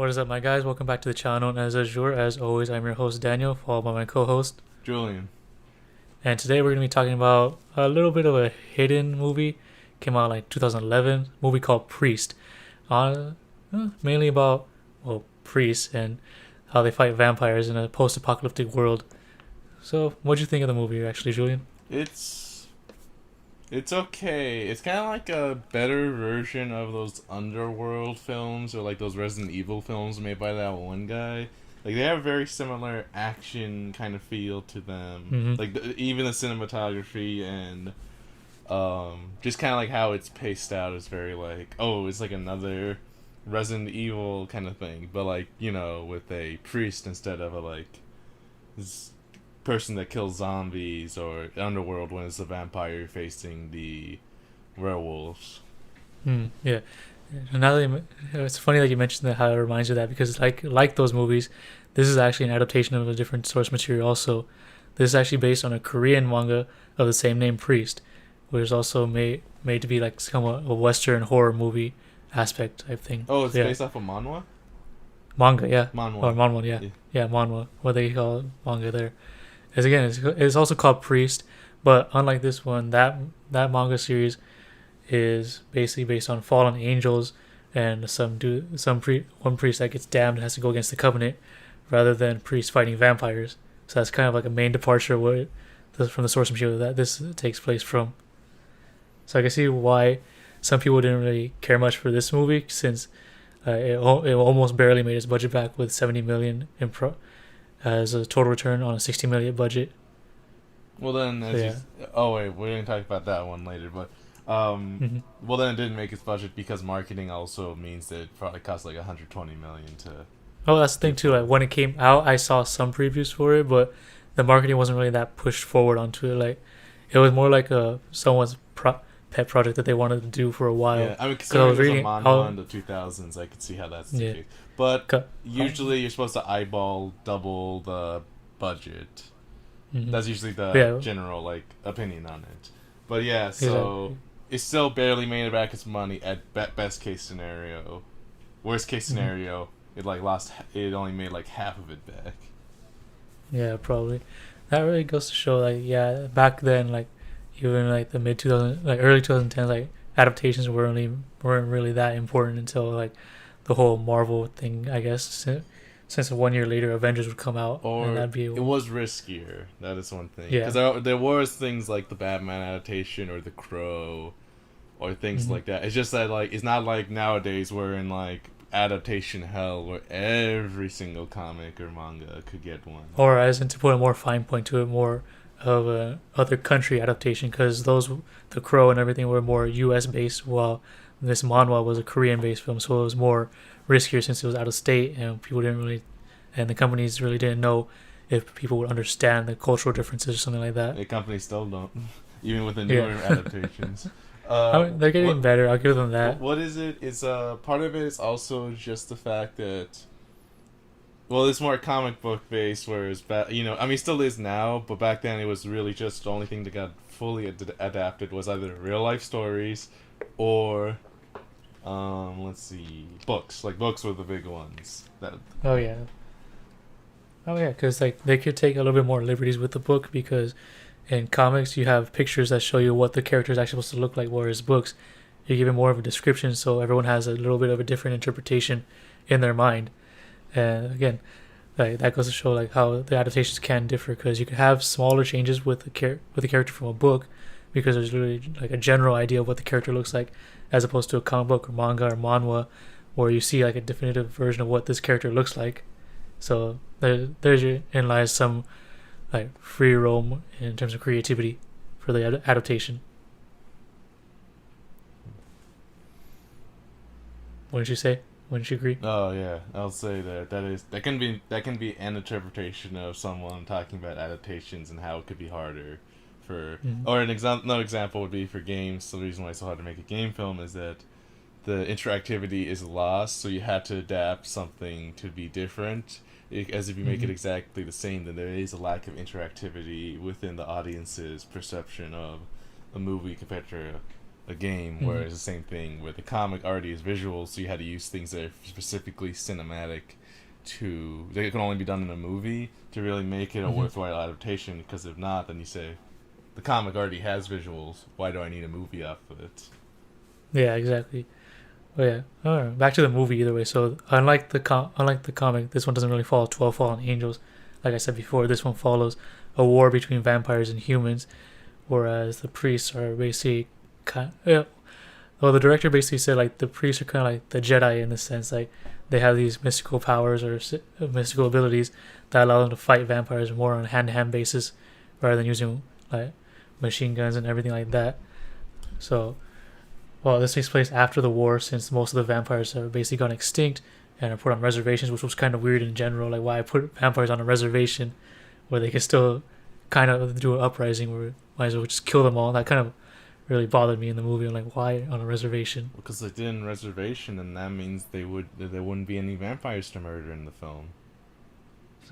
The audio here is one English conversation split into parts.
What is up, my guys? Welcome back to the channel. As usual, as always, I'm your host Daniel, followed by my co-host. Julian. And today we're gonna be talking about a little bit of a hidden movie. Came out like 2011, movie called Priest. Uh, Mainly about priests and how they fight vampires in a post-apocalyptic world. So, what'd you think of the movie, actually, Julian? It's it's okay. It's kind of like a better version of those Underworld films or like those Resident Evil films made by that one guy. Like they have a very similar action kind of feel to them. Mm-hmm. Like even the cinematography and just kind of like how it's paced out is very like, oh, it's like another Resident Evil kind of thing, but like, with a priest instead of a like this person that kills zombies, or Underworld when it's a vampire facing the werewolves. Yeah. And now that it's funny that you mentioned that, how it reminds you of that, because like those movies, this is actually an adaptation of a different source material. Also, this is actually based on a Korean manga of the same name, Priest, which is also made to be like somewhat a Western horror movie aspect type thing. Oh, it's So, yeah, based off of manhwa. manga, yeah, or Manhwa. manhwa, yeah, Yeah. yeah, manhwa. What they call it, manga there. As again, it's also called Priest, but unlike this one, that manga series is basically based on fallen angels and one priest that gets damned and has to go against the covenant, rather than priests fighting vampires. So that's kind of like a main departure from the source material that this takes place from. So I can see why some people didn't really care much for this movie, since it almost barely made its budget back with 70 million as a total return on a 60 million budget. Well then, So yeah. oh wait, we're gonna talk about that one later. But Hmm. well then it didn't make its budget because marketing also means that it probably cost like 120 million to. Oh, that's the thing too. Like when it came out, I saw some previews for it, but the marketing wasn't really that pushed forward onto it. Like it was more like someone's pet project that they wanted to do for a while. Yeah, I mean, Because I considering was it was a reading manhwa in the 2000s, I could see how that's the yeah, case. But 'ca- usually you're supposed to eyeball double the budget. mhm. That's usually the Yeah, general like opinion on it. But yeah, so exactly. it still barely made it back its money at best case scenario. Worst case Hmm. scenario, it like lost. It only made like half of it back. Yeah, probably. That really goes to show, like, yeah, back then, like, even like the mid 2000, like early 2010s, like adaptations weren't really that important until like the whole Marvel thing, I guess. Since 1 year later, Avengers would come out, and Or that'd be it was riskier. That is one thing. Because yeah. there was things like the Batman adaptation or the Crow, or things Hmm. like that. It's just that like it's not like nowadays we're in like adaptation hell where every single comic or manga could get one. Or as in, to put a more fine point to it, more of a other country adaptation, because the Crow and everything were more U.S. based, while this manhwa was a Korean based film, so it was more riskier since it was out of state and people didn't really, and the companies really didn't know if people would understand the cultural differences or something like that. The companies still don't, even with the Yeah. newer adaptations. I mean, they're getting What better. I'll give them that. what is it? Is part of it is also just the fact that, well, it's more comic book based, whereas I mean, it still is now, but back then it was really just the only thing that got fully adapted was either real life stories, or let's see, books. Like books were the big ones. That Oh yeah. Oh yeah, because like they could take a little bit more liberties with the book, because in comics you have pictures that show you what the character is actually supposed to look like, whereas books you give it more of a description, so everyone has a little bit of a different interpretation in their mind. And again, like that goes to show like how the adaptations can differ, because you can have smaller changes with the character from a book, because there's literally like a general idea of what the character looks like, as opposed to a comic book or manga or manhwa, where you see like a definitive version of what this character looks like. So in lies some like free roam in terms of creativity for the adaptation. Wouldn't you say? Wouldn't you agree? Oh yeah, I'll say that can be an interpretation of someone talking about adaptations and how it could be harder for, Mm-hmm. or another example would be for games. The reason why it's so hard to make a game film is that the interactivity is lost, so you had to adapt something to be different. As if you make it Mm-hmm. exactly the same, then there is a lack of interactivity within the audience's perception of a movie compared to a game, where it's the same thing where the comic already is visual, so you had to use things that are specifically cinematic to they can only be done in a movie to really make it a worthwhile adaptation. Because if not, then you say the comic already has visuals. Why do I need a movie off of it? Yeah, exactly. But yeah, all right, back to the movie either way. So unlike the comic, this one doesn't really follow 12 Fallen Angels. Like I said before, this one follows a war between vampires and humans, whereas the priests are basically yeah. Well, the director basically said like the priests are kind of like the Jedi in the sense like they have these mystical powers or mystical abilities that allow them to fight vampires more on a hand-to-hand basis rather than using like machine guns and everything like that. So, well, this takes place after the war since most of the vampires are basically gone extinct and are put on reservations, which was kind of weird in general. Like, why put vampires on a reservation where they can still kind of do an uprising where might as well just kill them all? That kind of really bothered me in the movie. I'm like, why on a reservation? Because they did in reservation, and that means there wouldn't be any vampires to murder in the film.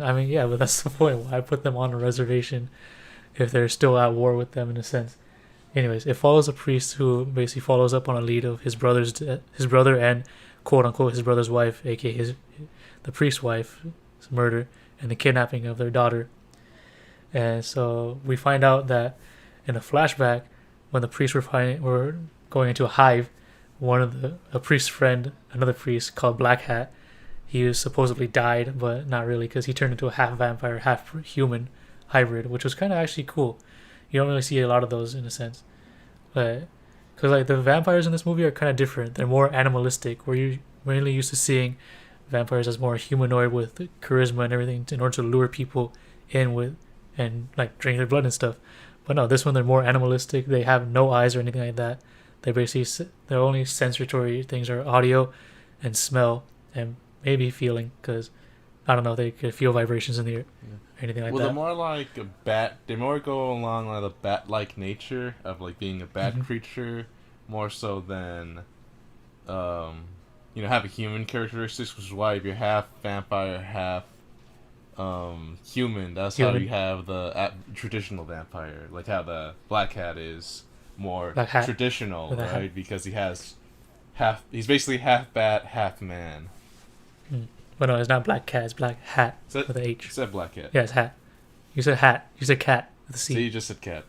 I mean, yeah, but that's the point. Why put them on a reservation if they're still at war with them in a sense? Anyways, it follows a priest who basically follows up on a lead of his brother and quote unquote his brother's wife, aka the priest's wife's murder and the kidnapping of their daughter. And so we find out that in a flashback, when the priests were going into a hive, a priest's friend, another priest called Black Hat, he was supposedly died, but not really because he turned into a half vampire, half human hybrid, which was kind of actually cool. You don't really see a lot of those in a sense, but because like the vampires in this movie are kind of different. They're more animalistic. Where you mainly used to seeing vampires as more humanoid with charisma and everything in order to lure people in with and like drink their blood and stuff. But no, this one they're more animalistic. They have no eyes or anything like that. They basically their only sensory things are audio and smell and maybe feeling because I don't know, they could feel vibrations in the air or anything like that. Well, they're more like a bat. They more go along like the bat-like nature of like being a bat creature, more so than, have a human characteristics. Which is why if you're half vampire, half human, that's how you have the traditional vampire, like how the Black Hat is more traditional, right? Because he's basically half bat, half man. But no, it's not Black Cat, it's Black Hat with an H. You said Black Cat. Yeah, it's hat. You said hat. You said cat with a C. So you just said cat.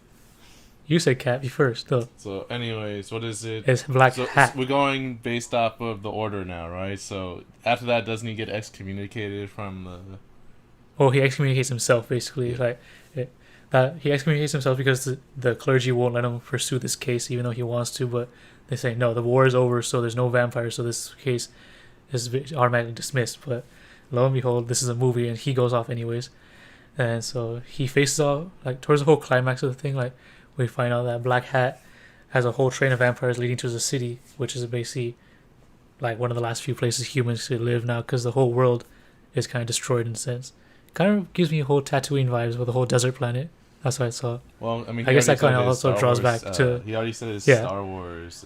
You said cat first, though. So anyways, what is it? It's Black Hat. So we're going based off of the order now, right? So after that, doesn't he get excommunicated from the... Well, he excommunicates himself, basically. Yeah. He excommunicates himself because the clergy won't let him pursue this case, even though he wants to, but they say, no, the war is over, so there's no vampires, so this case is automatically dismissed. But lo and behold, this is a movie and he goes off anyways, and so he faces off like towards the whole climax of the thing. Like we find out that Black Hat has a whole train of vampires leading to the city, which is basically like one of the last few places humans could live now because the whole world is kind of destroyed in a sense. Kind of gives me whole Tatooine vibes with the whole desert planet. That's what I saw. Well, I mean, I guess that kind of also draws back to... He already said his Star Wars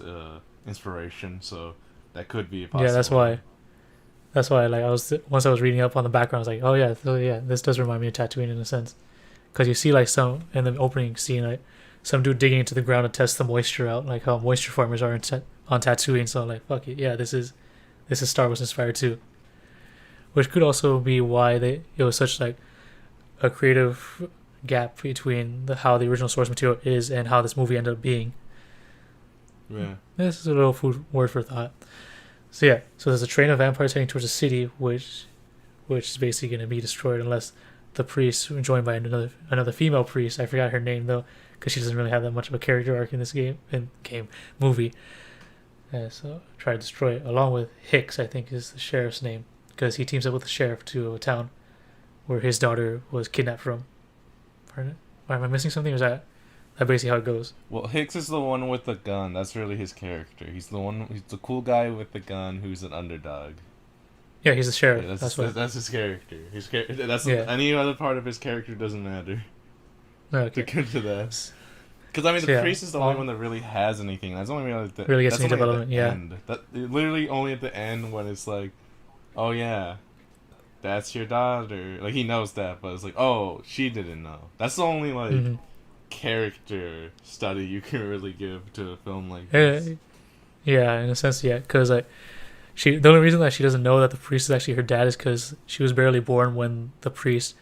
inspiration, so that could be a possibility. Yeah, that's why like once I was reading up on the background, I was like, oh yeah, this does remind me of Tatooine in a sense, because you see like some in the opening scene, like some dude digging into the ground to test the moisture out, like how moisture farmers are on Tatooine. So I'm like, fuck it, yeah, this is Star Wars inspired too, which could also be why it was such like a creative gap between how the original source material is and how this movie ended up being. Yeah, this is a little food word for thought. So yeah, so there's a train of vampires heading towards a city, which is basically going to be destroyed unless the priest, joined by another female priest, I forgot her name though, because she doesn't really have that much of a character arc in this movie. So try to destroy it, along with Hicks, I think is the sheriff's name, because he teams up with the sheriff to a town where his daughter was kidnapped from. Pardon? Am I missing something, or is that basically how it goes? Well, Hicks is the one with the gun. That's really his character. He's the cool guy with the gun who's an underdog. Yeah, he's the sheriff. Yeah, that's his character. Any other part of his character doesn't matter. Okay. To get to that. Because I mean, the priest is the only one that really has anything. That's only really gets any development. Yeah. That literally only at the end when it's like, oh yeah, that's your daughter. Like he knows that, but it's like, oh, she didn't know. That's the only character study you can really give to a film like Yeah, this. yeah, in a sense, yeah, because like the only reason that she doesn't know that the priest is actually her dad is because she was barely born when the priest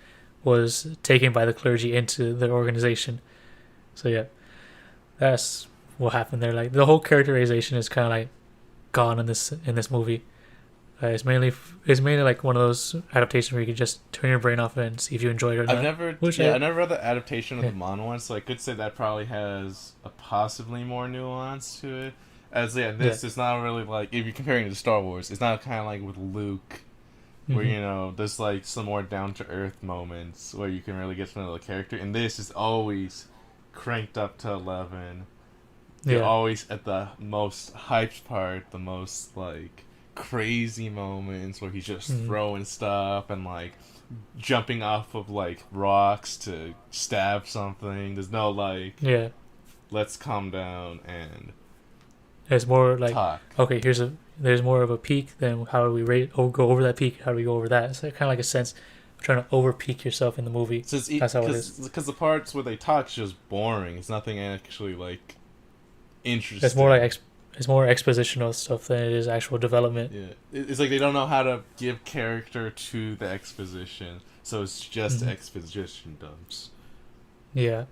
was taken by the clergy into their organization. So yeah, that's what happened there. Like the whole characterization is kind of like gone in this movie. It's mainly like one of those adaptations where you can just turn your brain off and see if you enjoy it or not. I never read the adaptation of Yeah. the Manhwa, so I could say that probably has a possibly more nuance to it. As this is not really like if you're comparing it to Star Wars, it's not kind of like with Luke, where there's like some more down to earth moments where you can really get to know the character, and this is always cranked up to 11. You're always at the most hyped part, the most like crazy moments where he's just throwing stuff and like jumping off of like rocks to stab something. There's no like let's calm down and It's more like talk. Okay, there's more of a peak. Then how do we go over that peak? How do we go over that? It's kind of like a sense of trying to over peak yourself in the movie. So That's how it is. Because the parts where they talk is just boring. It's nothing actually like interesting. It's more like it's more expositional stuff than it is actual development. Yeah, it's like they don't know how to give character to the exposition, so it's just exposition dumps. Yeah.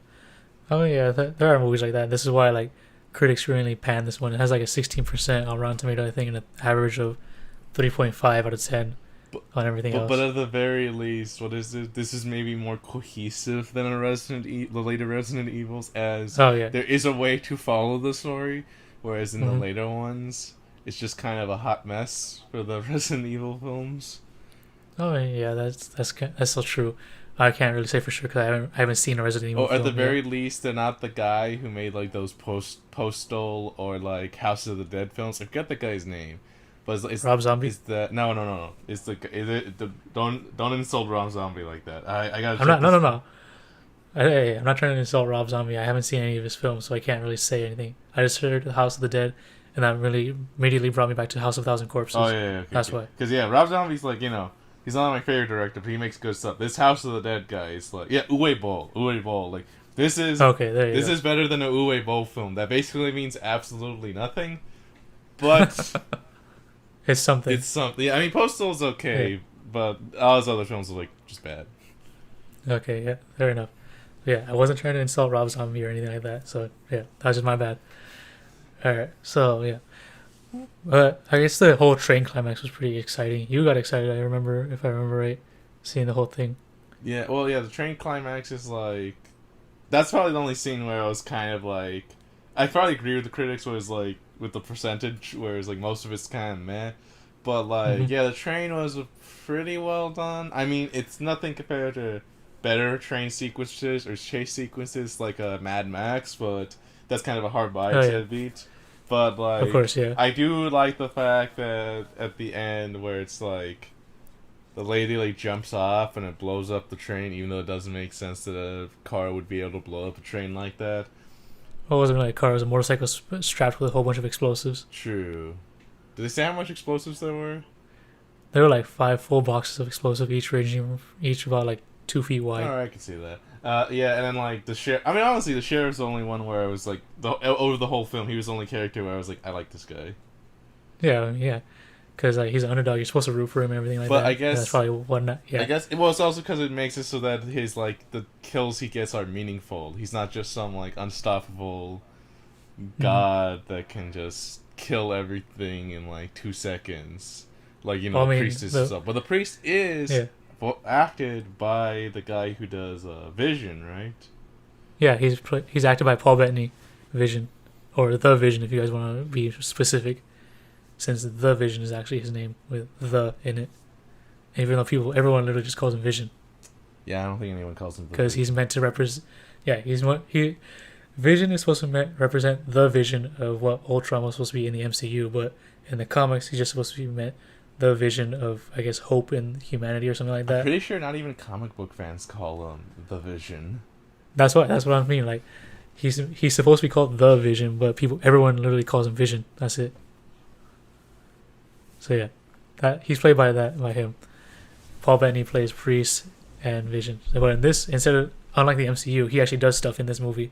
Oh yeah, there are movies like that. This is why like critics really pan this one. It has like a 16% on Rotten Tomato, I think, and an average of 3.5 out of 10 on everything else. But at the very least, what is it? This is maybe more cohesive than the later Resident Evils, as there is a way to follow the story, whereas in the later ones, it's just kind of a hot mess for the Resident Evil films. Oh yeah, that's so true. I can't really say for sure because I haven't seen a Resident Evil. Or at the very least, they're not the guy who made like those Postal or like House of the Dead films. I forget the guy's name, but it's Rob Zombie. Is that no? It's don't insult Rob Zombie like that. I gotta. No. Hey, I'm not trying to insult Rob Zombie. I haven't seen any of his films, so I can't really say anything. I just heard The House of the Dead, and that really immediately brought me back to House of a Thousand Corpses. Oh yeah, okay, that's why. Because Rob Zombie's like he's not my favorite director, but he makes good stuff. This House of the Dead guy is like Uwe Boll. Like this is okay. This is better than a Uwe Boll film. That basically means absolutely nothing, but it's something. It's something. Yeah, I mean, Postal is okay, but all his other films are like just bad. Okay, yeah, fair enough. Yeah, I wasn't trying to insult Rob Zombie or anything like that. So yeah, that was just my bad. All right, so yeah. But I guess the whole train climax was pretty exciting. You got excited, if I remember right, seeing the whole thing. Yeah, well, the train climax is like... That's probably the only scene where I was kind of like... I probably agree with the critics where it's like, with the percentage, whereas like most of it's kind of meh. But like, the train was pretty well done. I mean, it's nothing compared to better train sequences or chase sequences like Mad Max, but that's kind of a hard buy to beat. But like, of course, yeah. I do like the fact that at the end where it's like the lady like jumps off and it blows up the train, even though it doesn't make sense that a car would be able to blow up a train like that. Well, it wasn't really a car; it was a motorcycle strapped with a whole bunch of explosives. True. Did they say how much explosives there were? There were like 5 full boxes of explosive, each about like 2 feet wide. Alright, I can see that. And then like the sheriff. I mean, honestly, the sheriff's the only one where I was like, over the whole film, he was the only character where I was like, I like this guy. Yeah, because like he's an underdog. You're supposed to root for him and everything like that. But I guess that's probably one. Yeah. I guess it's also because it makes it so that his like the kills he gets are meaningful. He's not just some like unstoppable god that can just kill everything in like 2 seconds. Like the priest is stuff. But the priest is acted by the guy who does Vision, right? Yeah, he's acted by Paul Bettany, Vision, or the Vision if you guys want to be specific, since the Vision is actually his name with the in it. And even though everyone literally just calls him Vision. Yeah, I don't think anyone calls him because he's meant to represent. Yeah, Vision is supposed to represent the vision of what Ultron was supposed to be in the MCU, but in the comics he's just supposed to be meant the vision of, I guess, hope in humanity or something like that. I'm pretty sure not even comic book fans call him the Vision. That's what I mean. Like, he's supposed to be called the Vision, but everyone literally calls him Vision. That's it. So yeah, he's played by him. Paul Bettany plays Priest and Vision. But in this, instead of unlike the MCU, he actually does stuff in this movie.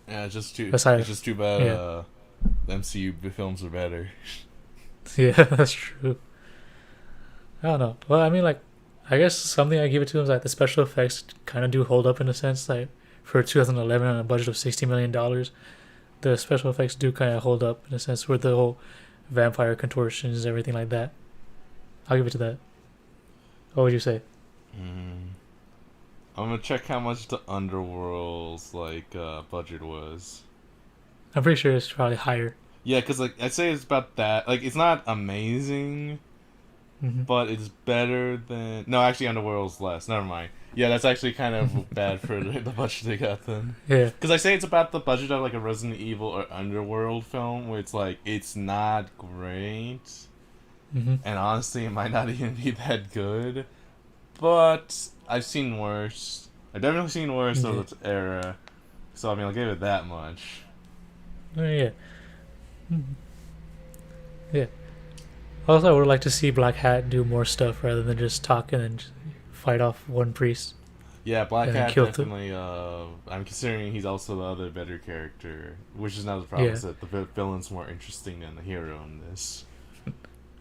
Yeah, Aside, it's just too bad. yeah, The MCU films are better. yeah, that's true. I don't know. Well, I mean, like, I guess something I give it to him is like the special effects kind of do hold up in a sense. Like for 2011 on a budget of $60 million, the special effects do kind of hold up in a sense with the whole vampire contortions, everything like that. I'll give it to that. What would you say? Mm. I'm gonna check how much the Underworld's budget was. I'm pretty sure it's probably higher. Yeah, because like I'd say it's about that. Like it's not amazing, Mm-hmm. but it's better than. No, actually, Underworld's less. Never mind. Yeah, that's actually kind of bad for the budget they got then. Yeah. Because I say it's about the budget of like a Resident Evil or Underworld film, where it's like it's not great, Mm-hmm. and honestly, it might not even be that good. But I've seen worse. I've definitely seen worse of the era. So I mean, I'll give it that much. Oh, yeah. Mhm. Yeah. Also, I would like to see Black Hat do more stuff rather than just talk and then just fight off one priest Yeah, Black and then Hat kill definitely. I'm considering he's also the other better character, which is another problem. Yeah. Is that the villain's more interesting than the hero in this.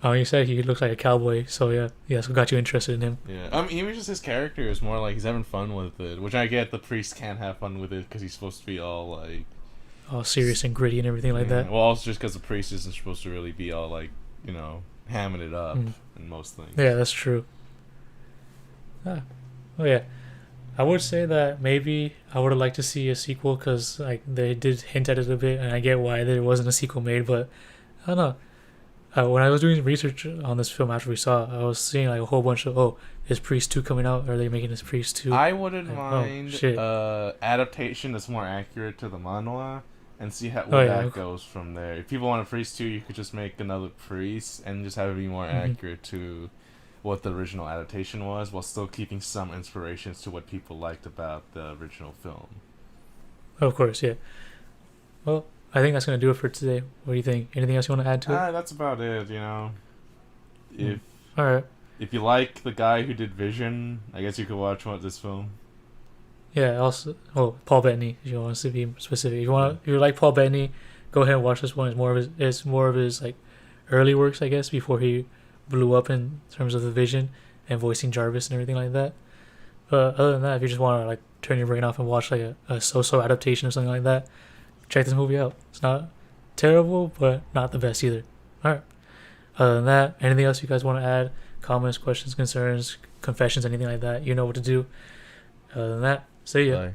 Oh, you said he looks like a cowboy, so yeah, that's what got you interested in him. Yeah, I mean, even just his character is more like he's having fun with it, which I get. The priest can't have fun with it because he's supposed to be all like All serious and gritty and everything like that. Well, also just because the priest isn't supposed to really be all like hamming it up in most things. Yeah, that's true. Ah. Oh yeah, I would say that maybe I would have liked to see a sequel because like they did hint at it a bit, and I get why there wasn't a sequel made, but I don't know. When I was doing research on this film after we saw it, I was seeing like a whole bunch of is Priest 2 coming out? Are they making this Priest 2? I wouldn't Like, mind adaptation that's more accurate to the manhwa and see where that goes from there. If people want a Priest 2, you could just make another Priest and just have it be more accurate to what the original adaptation was, while still keeping some inspirations to what people liked about the original film. Of course, yeah. Well, I think that's going to do it for today. What do you think? Anything else you want to add to it? That's about it, If All right. If you like the guy who did Vision, I guess you could watch this film. Yeah, also Paul Bettany, if you want to be specific. If you like Paul Bettany, go ahead and watch this one. It's more of his like early works, I guess, before he blew up in terms of the Vision and voicing Jarvis and everything like that. But other than that, if you just want to like turn your brain off and watch like a so-so adaptation or something like that, check this movie out. It's not terrible, but not the best either. Alright. Other than that, anything else you guys want to add? Comments, questions, concerns, confessions, anything like that, you know what to do. Other than that, see ya. Bye.